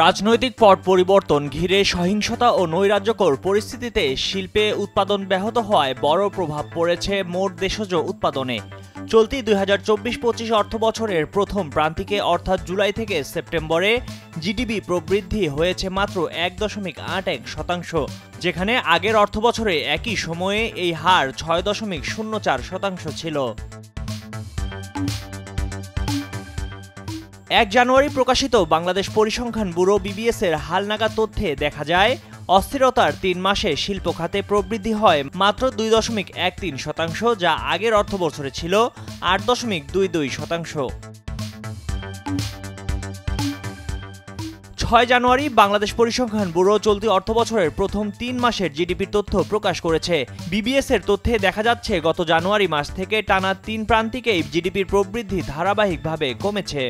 রাজনৈতিক পট পরিবর্তন ঘিরে সহিংসতা ও নৈরাজ্যকর পরিস্থিতিতে শিল্পে উৎপাদন ব্যাহত হওয়ায় বড় প্রভাব পড়েছে মোট দেশজ উৎপাদনে। চলতি 2024-25 অর্থবছরের প্রথম প্রান্তিকে অর্থাৎ জুলাই থেকে সেপ্টেম্বরে জিডিপি প্রবৃদ্ধি হয়েছে মাত্র 1.81%, যেখানে আগের অর্থবছরে একই সময়ে এই হার 6.04% ছিল। 1 জানুয়ারি প্রকাশিত বাংলাদেশ পরিসংখ্যান ব্যুরো BBS এর হালনাগাদ তথ্যে দেখা যায়, অস্থিরতার 3 মাসে শিল্প খাতে প্রবৃদ্ধি হয় মাত্র 2.13%, যা আগের অর্থবছরে ছিল 8.22%। 6 জানুয়ারি বাংলাদেশ পরিসংখ্যান ব্যুরো চলতি অর্থবছরের প্রথম 3 মাসের জিডিপির তথ্য প্রকাশ করেছে। BBS এর তথ্যে দেখা যাচ্ছে, গত জানুয়ারি মাস থেকে টানা 3 প্রান্তিকেই জিডিপির প্রবৃদ্ধি ধারাবাহিকভাবে কমেছে।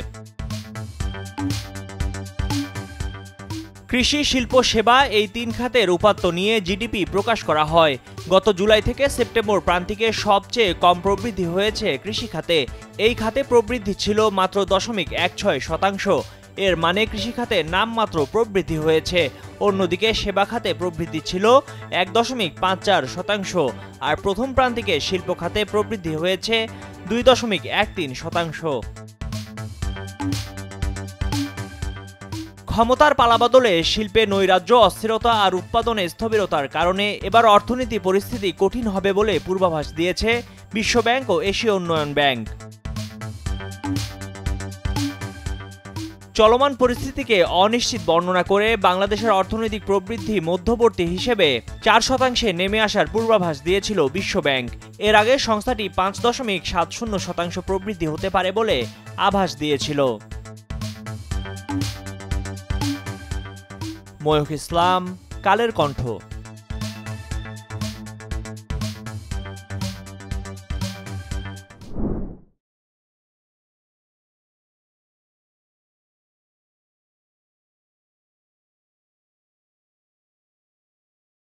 কৃষি, শিল্প, সেবা এই 3 খাতের উপাত্ত নিয়ে জিডিপি প্রকাশ করা হয়। গত জুলাই থেকে সেপ্টেম্বর প্রান্তিকে সবচেয়ে কম প্রবৃদ্ধি হয়েছে কৃষি খাতে। এই খাতে প্রবৃদ্ধি ছিল মাত্র 0.16%। এর মানে কৃষি খাতে নামমাত্র প্রবৃদ্ধি হয়েছে। অন্যদিকে সেবা খাতে প্রবৃদ্ধি ছিল 1.54%, আর প্রথম প্রান্তিকে শিল্প খাতে প্রবৃদ্ধি হয়েছে 2.13%। ক্ষমতার পালাবদলে শিল্পে নৈরাজ্য, অস্থিরতা আর উৎপাদনে স্থবিরতার কারণে এবার অর্থনীতি পরিস্থিতি কঠিন হবে বলে পূর্বাভাস দিয়েছে বিশ্বব্যাংক ও এশীয় উন্নয়ন ব্যাংক। চলমান পরিস্থিতিকে অনিশ্চিত বর্ণনা করে বাংলাদেশের অর্থনৈতিক প্রবৃদ্ধি মধ্যবর্তী হিসেবে 4% নেমে আসার পূর্বাভাস দিয়েছিল বিশ্বব্যাংক। এর আগে সংস্থাটি 5.70% প্রবৃদ্ধি হতে পারে বলে আভাস দিয়েছিল। ময়ূখ ইসলাম, কালের কণ্ঠ।